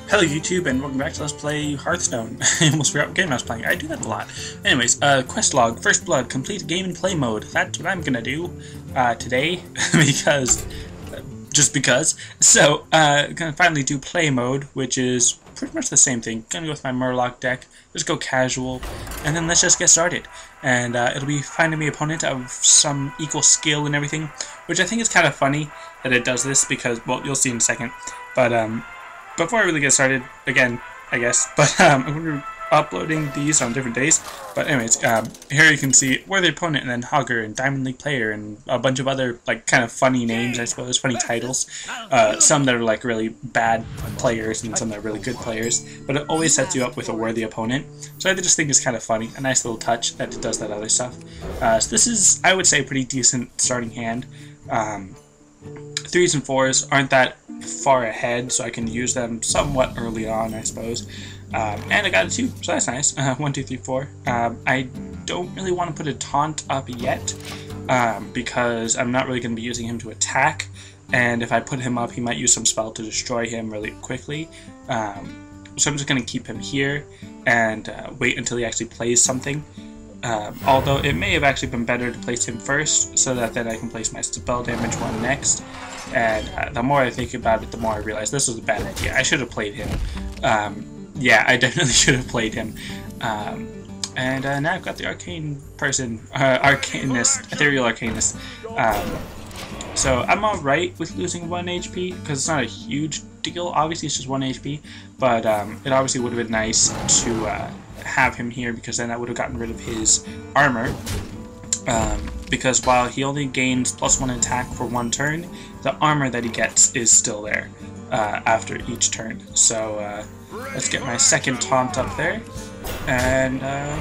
Hello YouTube and welcome back to Let's Play Hearthstone. I almost forgot what game I was playing. I do that a lot. Anyways, quest log, First Blood, complete game and play mode. That's what I'm gonna do today because, just because. So, gonna finally do play mode, which is pretty much the same thing. Gonna go with my Murloc deck, just go casual, and then let's just get started. And it'll be finding me opponent of some equal skill and everything, which I think is kind of funny that it does this because, well, you'll see in a second. But before I really get started, again, I guess, but I'm going to be uploading these on different days. But anyways, here you can see Worthy Opponent and then Hogger and Diamond League Player and a bunch of other, like, kind of funny names, I suppose, funny titles. Some that are, like, really bad players and some that are really good players. But it always sets you up with a worthy opponent. So I just think it's kind of funny, a nice little touch that it does that other stuff. So this is, I would say, a pretty decent starting hand. 3s and 4s aren't that far ahead, so I can use them somewhat early on, I suppose. And I got a 2, so that's nice. 1, 2, 3, 4. I don't really want to put a taunt up yet, because I'm not really going to be using him to attack, and if I put him up, he might use some spell to destroy him really quickly. So I'm just going to keep him here and wait until he actually plays something. Although it may have actually been better to place him first, so that then I can place my spell damage one next. And the more I think about it, the more I realize this was a bad idea. I should have played him. Yeah, I definitely should have played him. And now I've got the arcane person, arcanist, ethereal arcanist. So I'm alright with losing 1 HP, because it's not a huge deal. Obviously it's just 1 HP, but it obviously would have been nice to have him here, because then I would have gotten rid of his armor. Because while he only gains +1 attack for 1 turn, the armor that he gets is still there after each turn. So let's get my second taunt up there, and I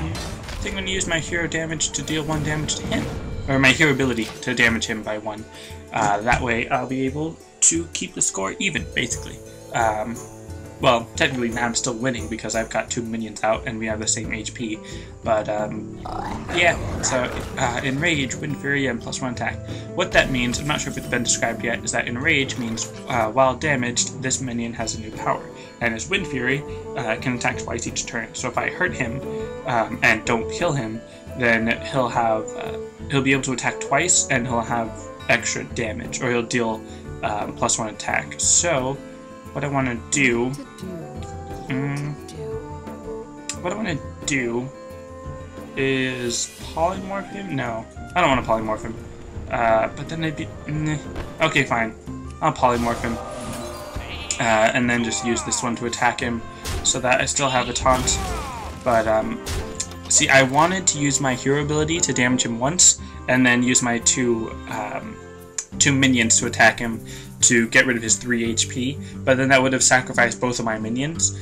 think I'm going to use my hero damage to deal 1 damage to him, or my hero ability to damage him by 1. That way I'll be able to keep the score even, basically. Well, technically now I'm still winning because I've got 2 minions out and we have the same HP. But, yeah, so Enrage, Wind Fury, and +1 attack. What that means, I'm not sure if it's been described yet, is that Enrage means while damaged, this minion has a new power. And his Wind Fury can attack twice each turn. So if I hurt him and don't kill him, then he'll be able to attack twice and he'll have extra damage, or he'll deal +1 attack. So what I want to do, is polymorph him? No, I don't want to polymorph him. But then I'd be, okay, fine. I'll polymorph him, and then just use this one to attack him, so that I still have a taunt. But see, I wanted to use my hero ability to damage him once, and then use my two minions to attack him to get rid of his 3 HP, but then that would have sacrificed both of my minions.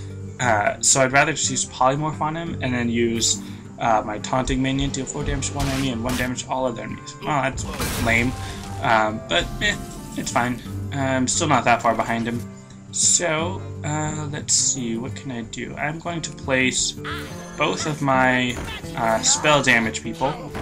So I'd rather just use Polymorph on him, and then use my Taunting minion, deal 4 damage to 1 enemy and 1 damage to all other enemies. Well, that's lame, but it's fine. I'm still not that far behind him. So, let's see, what can I do? I'm going to place both of my spell damage people,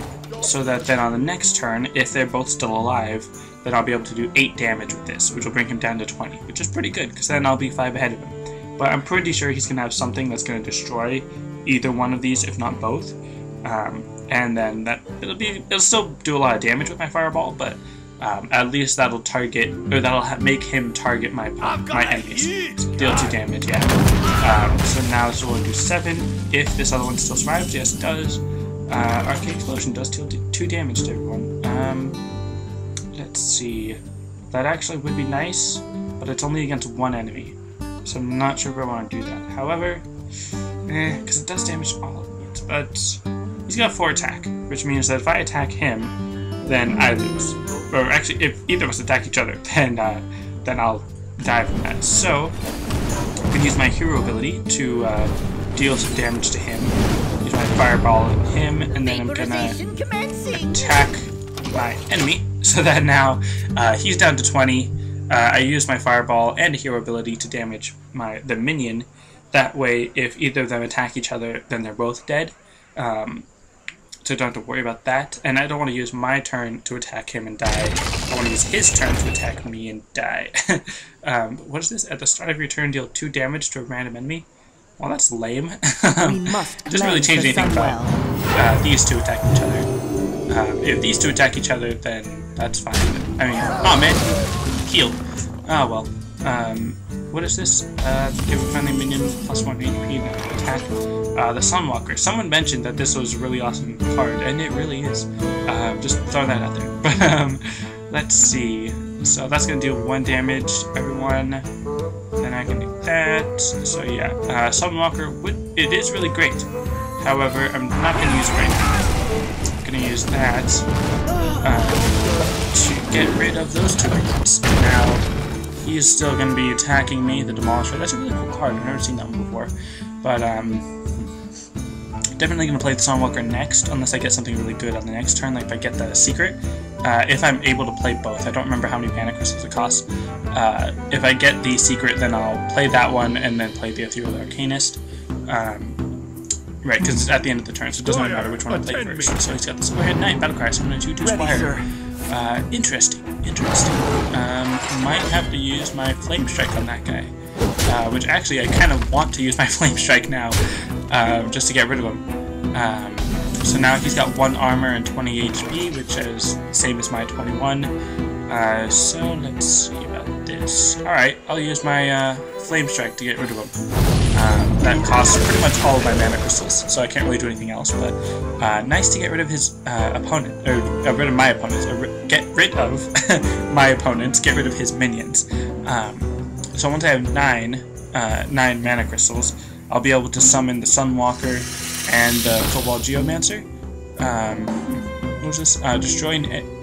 so that then on the next turn, if they're both still alive, then I'll be able to do 8 damage with this, which will bring him down to 20, which is pretty good, because then I'll be 5 ahead of him. But I'm pretty sure he's going to have something that's going to destroy either one of these, if not both. And then it'll still do a lot of damage with my fireball, but at least that'll target, or that'll make him target my enemies. Deal 2 damage, yeah. So now this will do 7. If this other one still survives, yes it does. Arcane Explosion does deal 2 damage to everyone. Let's see. That actually would be nice, but it's only against 1 enemy, so I'm not sure if I want to do that. However, because it does damage all of it, but he's got 4 attack, which means that if I attack him, then I lose. Or actually, if either of us attack each other, then I'll die from that. So I can use my hero ability to deal some damage to him. Use my fireball at him, and then I'm gonna attack my enemy, so that now he's down to 20. I use my fireball and a hero ability to damage the minion. That way, if either of them attack each other, then they're both dead. so I don't have to worry about that. And I don't want to use my turn to attack him and die. I want to use his turn to attack me and die. What is this? At the start of your turn, deal 2 damage to a random enemy. Well, that's lame. We must doesn't really change anything about these two attacking each other. If these two attack each other, then that's fine. I mean, oh man, healed. Oh well. What is this? Give a friendly minion +1 HP and attack. The Sunwalker. Someone mentioned that this was a really awesome card, and it really is. Just throw that out there. But let's see. So that's gonna do 1 damage to everyone. Then I can do that. So yeah, Sunwalker it is really great. However, I'm not gonna use it right now. I'm gonna use that to get rid of those 2 minions. Now he's still gonna be attacking me, the Demolisher. That's a really cool card. I've never seen that one before. But definitely going to play the Sunwalker next, unless I get something really good on the next turn, like if I get the secret. If I'm able to play both. I don't remember how many mana crystals it costs. If I get the secret, then I'll play that one, and then play the Ethereal Arcanist. Right, because it's at the end of the turn, so it doesn't really matter which one I play first. So he's got the Silverhead Knight, Battlecry, Summon a 2/2 Squire. Interesting. Might have to use my Flame Strike on that guy. Which actually I kind of want to use my Flame Strike now, just to get rid of him. So now he's got 1 armor and 20 HP, which is the same as my 21. So let's see about this. Alright, I'll use my Flame Strike to get rid of him. That costs pretty much all of my mana crystals, so I can't really do anything else, but nice to get rid of his opponent, or get rid of my opponents, or get rid of my opponents, get rid of his minions. So once I have 9 mana crystals, I'll be able to summon the Sunwalker and the Cobalt Geomancer. What was this?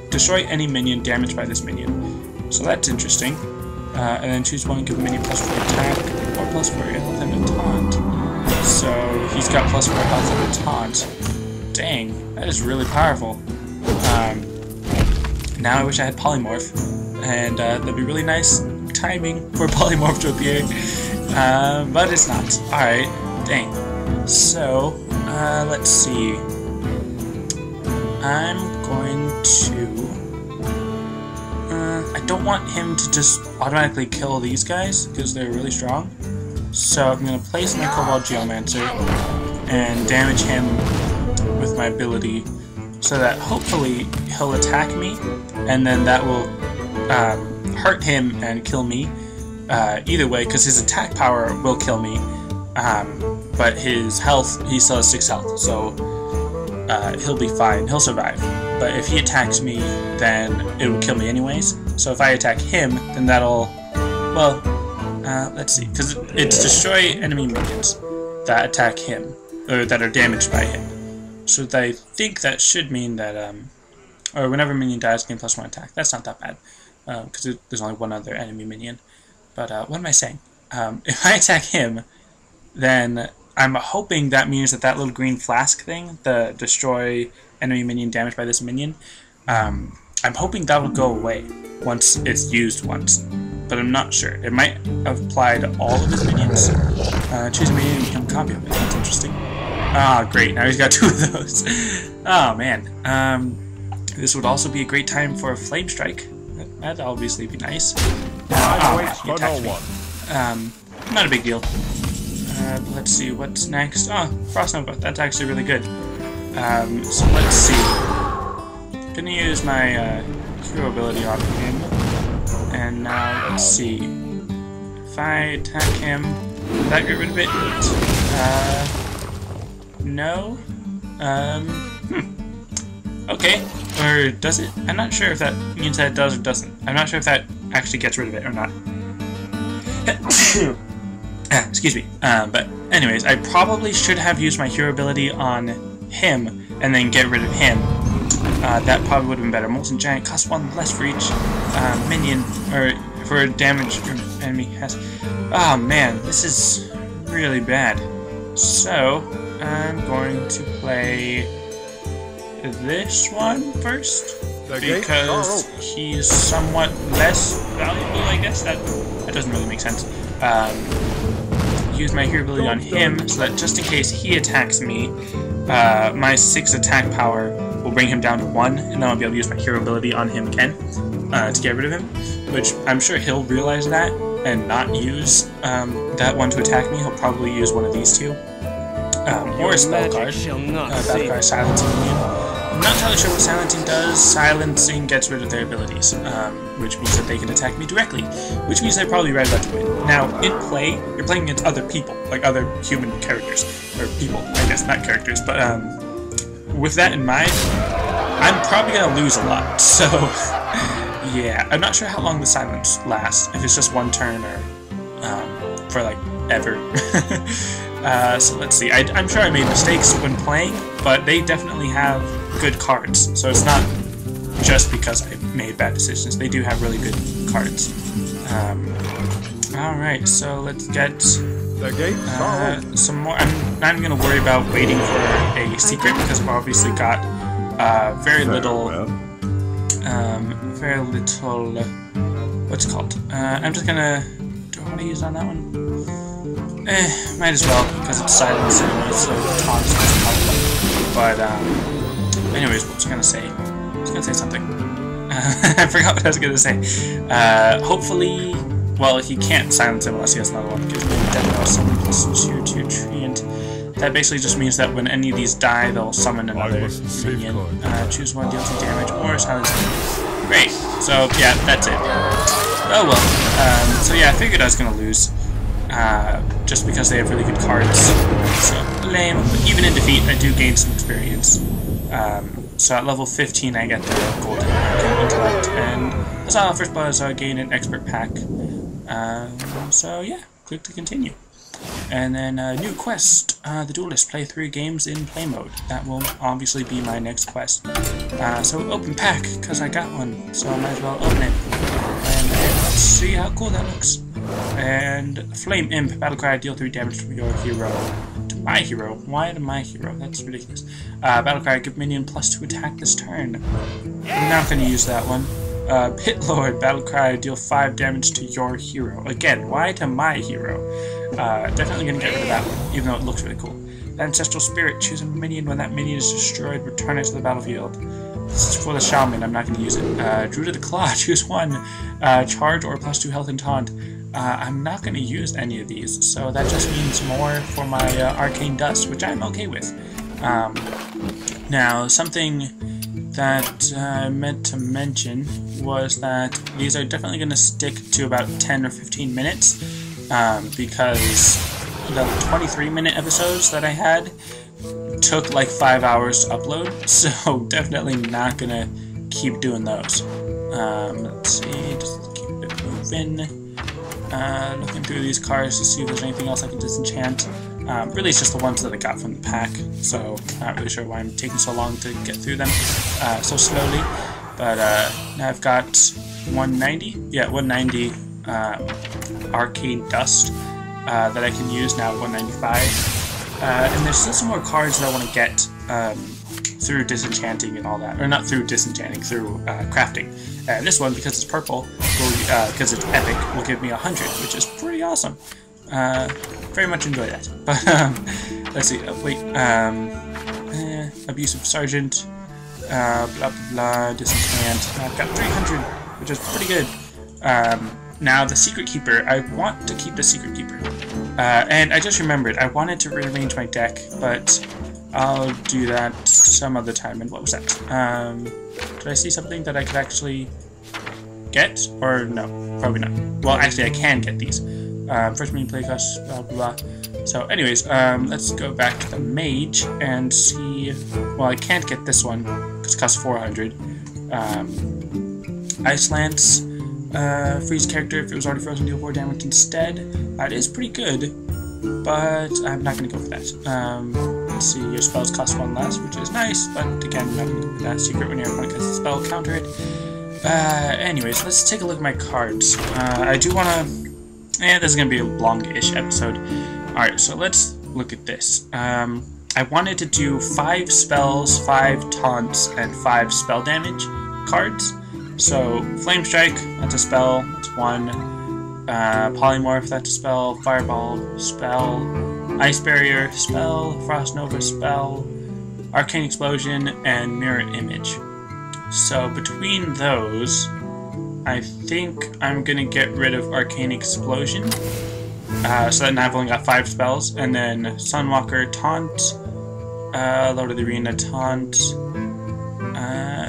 Destroy any minion damaged by this minion. So that's interesting. And then choose one, give a minion +4 attack, or +4 health and a taunt. So he's got +4 health and a taunt. Dang, that is really powerful. Now I wish I had Polymorph, and that'd be really nice timing for Polymorph to appear, but it's not. Alright, dang. So, let's see. I'm going to... I don't want him to just automatically kill these guys, because they're really strong. So I'm going to place my Cobalt Geomancer and damage him with my ability, so that hopefully he'll attack me, and then that will hurt him and kill me. Either way, because his attack power will kill me, but his health, he still has 6 health, so he'll be fine, he'll survive. But if he attacks me, then it will kill me anyways. So if I attack him, then that'll, well, let's see, because it's destroy enemy minions that attack him, or that are damaged by him. So I think that should mean that, or whenever a minion dies, gain +1 attack. That's not that bad, because there's only 1 other enemy minion. But what am I saying? If I attack him, then I'm hoping that means that little green flask thing, the destroy enemy minion damaged by this minion, I'm hoping that will go away once it's used once. But I'm not sure. It might apply to all of his minions. Choose a minion and become a copy of it. That's interesting. Ah, great. Now he's got 2 of those. Oh, man. This would also be a great time for a Flame Strike. That'd obviously be nice. He attacked me. Not a big deal. Let's see what's next. Oh, Frost Nova. That's actually really good. So let's see. I'm gonna use my hero ability on him. And now let's see. If I attack him, will that get rid of it? No. Okay. Or does it? I'm not sure if that means that it does or doesn't. I'm not sure if that actually gets rid of it or not. Excuse me. But anyways, I probably should have used my hero ability on him and then get rid of him. That probably would have been better. Molten Giant costs 1 less for each minion, or for damage your enemy has. Oh man, this is really bad. So, I'm going to play this one first, because he's somewhat less valuable, I guess. That doesn't really make sense. Use my hero ability on him, so that just in case he attacks me, my 6 attack power will bring him down to 1, and then I'll be able to use my hero ability on him again to get rid of him, which I'm sure he'll realize that and not use that one to attack me. He'll probably use one of these two. Or a spell card. Battle card Silencing Minion. I'm not entirely sure what Silencing does. Silencing gets rid of their abilities, which means that they can attack me directly, which means they're probably right about to win. Now, in play, you're playing against other people, like other human characters. Or people, I guess, not characters, but with that in mind, I'm probably going to lose a lot, so yeah. I'm not sure how long the silence lasts, if it's just 1 turn or for like ever. So let's see, I'm sure I made mistakes when playing, but they definitely have good cards, so it's not just because I made bad decisions. They do have really good cards. Alright, so let's get some more. I'm not even going to worry about waiting for a secret, because I've obviously got very little, what's it called? I'm just gonna, do I want to use on that one? Might as well, because it's silence anyway, so taunts doesn't help. But, anyways, what was I gonna say? I was gonna say something. I forgot what I was gonna say. Hopefully, well, he can't silence him unless he has another one. Gives me a Death Summon +2 to Treant. That basically just means that when any of these die, they'll summon another minion. Choose one, deal 2 damage, or silence him. Great. So, yeah, that's it. Oh well. So yeah, I figured I was gonna lose. Just because they have really good cards. So, lame. But even in defeat, I do gain some experience. So at level 15, I get the golden intellect, and that's all first blood, so I gain an expert pack. So yeah, click to continue. And then new quest, the Duelist, play 3 games in play mode. That will obviously be my next quest. So open pack, because I got one, so I might as well open it. And let's see how cool that looks. And Flame Imp, Battlecry, deal 3 damage to your hero. To my hero? Why to my hero? That's ridiculous. Battlecry, give minion +2 attack this turn. I'm not going to use that one. Pit Lord, Battlecry, deal 5 damage to your hero. Again, why to my hero? Definitely going to get rid of that one, even though it looks really cool. Ancestral Spirit, choose a minion. When that minion is destroyed, return it to the battlefield. This is for the Shaman, I'm not going to use it. Druid of the Claw, choose 1. Charge or +2 health and taunt. I'm not going to use any of these, so that just means more for my Arcane Dust, which I'm okay with. Now, something that I meant to mention was that these are definitely going to stick to about 10 or 15 minutes, because the 23-minute episodes that I had took like 5 hours to upload, so definitely not going to keep doing those. Let's see, just keep it moving. Looking through these cards to see if there's anything else I can disenchant. Really, it's just the ones that I got from the pack, so not really sure why I'm taking so long to get through them so slowly. But now I've got 190, yeah, 190 Arcane Dust that I can use now, 195. And there's still some more cards that I want to get through disenchanting and all that, or not through disenchanting, through crafting. And this one, because it's purple, because it's epic, will give me 100, which is pretty awesome. Very much enjoy that. But let's see. Wait. Abusive Sergeant. Blah blah blah. Disenchant. I've got 300, which is pretty good. Now the Secret Keeper. I want to keep the Secret Keeper. And I just remembered I wanted to rearrange my deck, but I'll do that some other time. And what was that? Did I see something that I could actually get? Or no? Probably not. Well, actually, I can get these. First main play cost, blah blah blah. So anyways, let's go back to the Mage and see. Well, I can't get this one because it costs 400. Ice Lance, freeze character if it was already frozen, deal 4 damage instead. It is pretty good, but I'm not going to go for that. Let's see, your spells cost 1 less, which is nice, but again, I'm not going to go for that. Secret, when your opponent casts a spell, counter it. Anyways, let's take a look at my cards. I do want to. This is going to be a long-ish episode. Alright, so let's look at this. I wanted to do 5 spells, 5 taunts, and 5 spell damage cards. So, Flame Strike, that's a spell, that's 1. Polymorph, that's a spell. Fireball, spell. Ice Barrier, spell. Frost Nova, spell. Arcane Explosion, and Mirror Image. So between those, I think I'm gonna get rid of Arcane Explosion. So then I've only got 5 spells, and then Sunwalker, Taunt, Lord of the Arena, Taunt,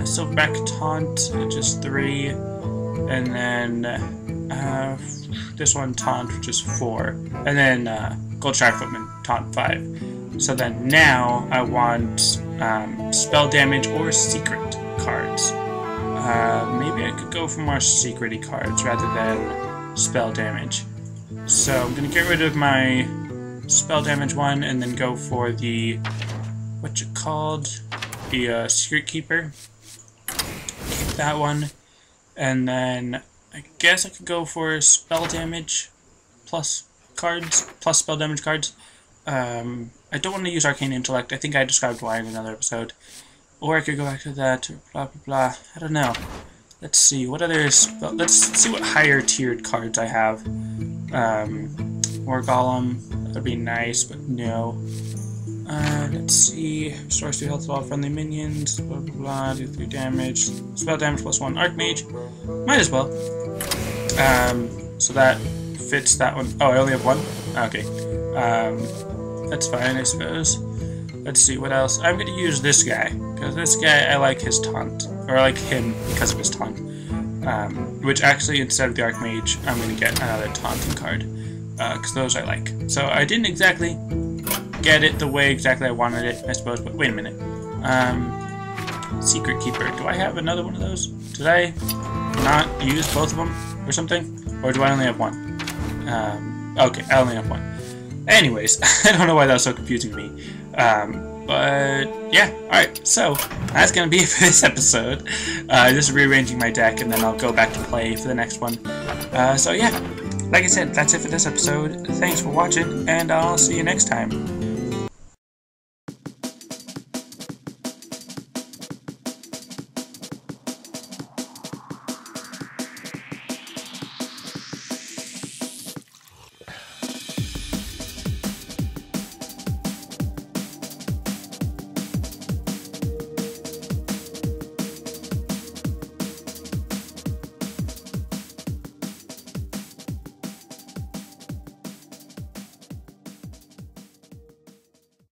Silverback, Taunt, just 3, and then this one, Taunt, which is 4, and then Gold Shire Footman, Taunt, 5. So then now I want spell damage or secret cards. Maybe I could go for more secret-y cards rather than spell damage. So I'm going to get rid of my spell damage one and then go for the, the Secret Keeper. Keep that one. And then I guess I could go for spell damage plus cards, plus spell damage cards. I don't want to use Arcane Intellect. I think I described why in another episode. Or I could go back to that, blah blah blah. I don't know. Let's see, what other let's see what higher tiered cards I have. War Golem, that would be nice, but no. Let's see, restores 2 health to all friendly minions, blah blah blah, do 3 damage, spell damage plus 1 Archmage. Might as well. So that fits that one. Oh, I only have 1? Okay. That's fine, I suppose. Let's see, what else? I'm going to use this guy, because this guy, I like his taunt. Or I like him because of his taunt. Which actually, instead of the Archmage, I'm going to get another taunting card. Because those I like. So I didn't exactly get it the way exactly I wanted it, I suppose, but wait a minute. Secret Keeper. Do I have another one of those? Did I not use both of them or something? Or do I only have 1? Okay, I only have 1. Anyways, I don't know why that was so confusing to me. But yeah, alright, so that's gonna be it for this episode. Just rearranging my deck, and then I'll go back to play for the next one. So yeah, like I said, that's it for this episode. Thanks for watching, and I'll see you next time.